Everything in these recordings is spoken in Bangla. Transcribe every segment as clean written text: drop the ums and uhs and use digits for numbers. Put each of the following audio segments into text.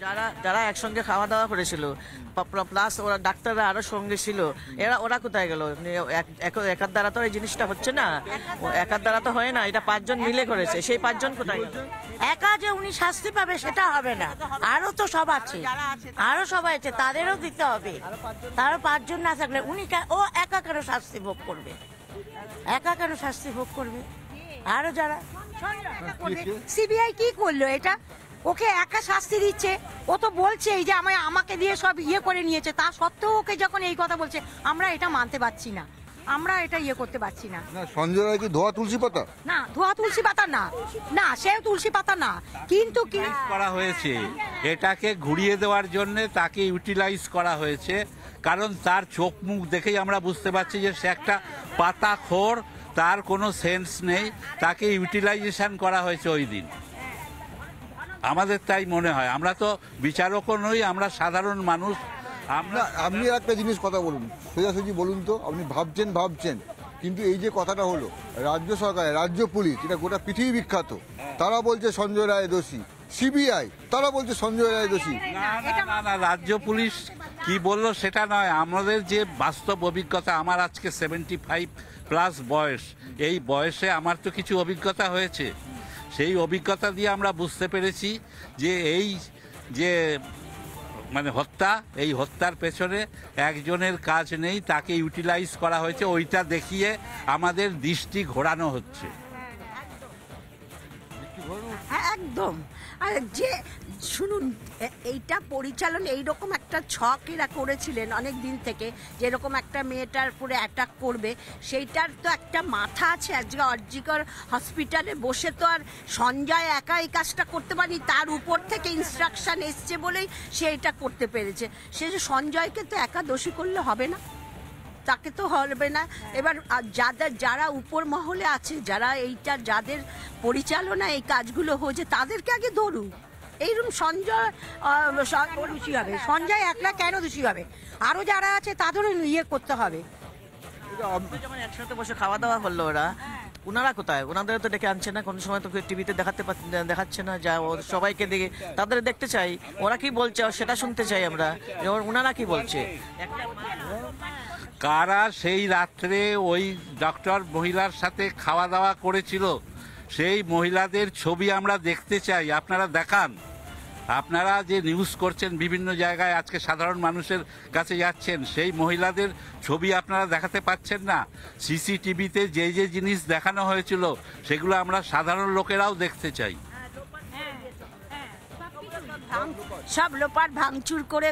যারা যারা একসঙ্গে খাওয়া দাওয়া করেছিল প্লাস ওরা ডাক্তাররা আরো সঙ্গে ছিল, ওরা কোথায় গেল? একার দ্বারা তো এই জিনিসটা হচ্ছে না, একার দ্বারা তো হয় না, এটা 5 জন মিলে করেছে, সেই 5 জন কোথায় গেল? একা যে উনি শাস্তি পাবে সেটা হবে না, আরো তো সব আছে, আরো সবাই আছে, তাদেরও দিতে হবে। তারও 5 জন না থাকলে উনি ও একা কেন শাস্তি ভোগ করবে? একা কেন শাস্তি ভোগ করবে? আরো যারা সিবিআই কি করলো এটা? ওকে একা শাস্তি দিচ্ছে, ও তো বলছে এই যে আমাকে দিয়ে সব করে নিয়েছে, তা সত্ত্বেও ওকে যখন এই কথা বলছে আমরা এটা মানতে পারছি না, আমরা এটা করতে পারছি না। সঞ্জয় রায় কি ধোয়া তুলসী পাতা? না, ধোয়া তুলসী পাতা না, না সেও তুলসী পাতা না, কিন্তু কি করা হয়েছে এটাকে ঘুরিয়ে দেওয়ার জন্য তাকে ইউটিলাইজ করা হয়েছে, কারণ তার চোখ মুখ দেখেই আমরা বুঝতে পারছি যে সে একটা পাতাখোর, তার কোনো সেন্স নেই, তাকে ইউটিলাইজেশন করা হয়েছে ওই দিন। আমাদের তাই মনে হয়, আমরা তো বিচারকও নই, আমরা সাধারণ মানুষ। আপনি একটা জিনিস কথা বলুন, সোজাসুজি বলুন তো, আপনি ভাবছেন কিন্তু এই যে কথাটা হলো, রাজ্য সরকার, রাজ্য পুলিশ, এটা গোটা পৃথিবী বিখ্যাত, তারা বলছে সঞ্জয় রায় দোষী, সিবিআই তারা বলছে সঞ্জয় রায় দোষী। না, রাজ্য পুলিশ কি বললো সেটা নয়, আমাদের যে বাস্তব অভিজ্ঞতা, আমার আজকে 75+ বয়স, এই বয়সে আমার তো কিছু অভিজ্ঞতা হয়েছে, সেই অভিজ্ঞতা দিয়ে আমরা বুঝতে পেরেছি যে এই যে মানে হত্যা, এই হত্যার পেছনে একজনের কাজ নেই, তাকে ইউটিলাইজ করা হয়েছে, ওইটা দেখিয়ে আমাদের দৃষ্টি ঘোরানো হচ্ছে। একদম। আর যে শুনুন, এইটা পরিচালন এইরকম একটা ছক এরা করেছিলেন অনেক দিন থেকে, যেরকম একটা মেয়েটার উপরে অ্যাটাক করবে, সেইটার তো একটা মাথা আছে। আজকে অর্জিকর হসপিটালে বসে তো আর সঞ্জয় একা এই কাজটা করতে পারেনি, তার উপর থেকে ইনস্ট্রাকশন এসছে বলেই সে এটা করতে পেরেছে। সে যে সঞ্জয়কে তো একা দোষী করলে হবে না, তাকে তো হবে না। এবার যারা উপর মহলে আছে, যারা যাদের পরিচালনা এই কাজগুলো হয়েছে, তাদেরকে আগে ধরুন। এইরকম সঞ্জয় দোষী হবে, সঞ্জয় একলা কেন দোষী হবে? আরো যারা আছে তাদেরও করতে হবে। যেমন একসাথে বসে খাওয়া দাওয়া হলো, ওনারা কোথায়? ওনাদের তো ডেকে আনছে না, কোনো সময় তো টিভিতে দেখাচ্ছে না, যা সবাইকে দেখে তাদের দেখতে চাই, ওরা কি বলছে সেটা শুনতে চাই আমরা, ওনারা কি বলছে। কারা সেই রাত্রে ওই ডক্টর মহিলার সাথে খাওয়া দাওয়া করেছিল, সেই মহিলাদের ছবি আমরা দেখতে চাই, আপনারা দেখান। আপনারা যে নিউজ করছেন বিভিন্ন জায়গায়, আজকে সাধারণ মানুষের কাছে যাচ্ছেন, সেই মহিলাদের ছবি আপনারা দেখাতে পাচ্ছেন না। সিসিটিভিতে যে যে জিনিস দেখানো হয়েছিল সেগুলো আমরা সাধারণ লোকেরাও দেখতে চাই। সব লোপাট ভাঙচুর করে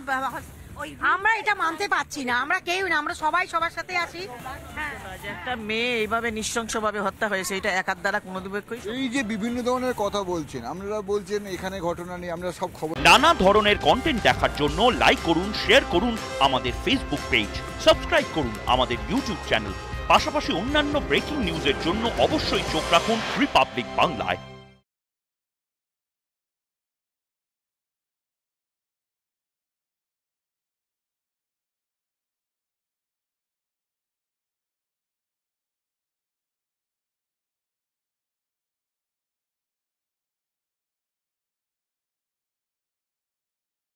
আমরা এটা মানতে পারছি না, আমরা কেউ না, আমরা সবাই সবার সাথে আছি। একটা মেয়ে এইভাবে নৃশংসভাবে হত্যা হয়েছে, এটা একার দ্বারা কোনোদিন। এই যে বিভিন্ন ধরনের কথা বলছেন, আপনারা বলছেন এখানে ঘটনা নেই, আমরা সব খবর। নানা ধরনের কন্টেন্ট দেখার জন্য লাইক করুন, শেয়ার করুন আমাদের ফেসবুক পেজ, সাবস্ক্রাইব করুন আমাদের ইউটিউব চ্যানেল, পাশাপাশি অন্যান্য ব্রেকিং নিউজের জন্য অবশ্যই চোখ রাখুন রিপাবলিক বাংলায়।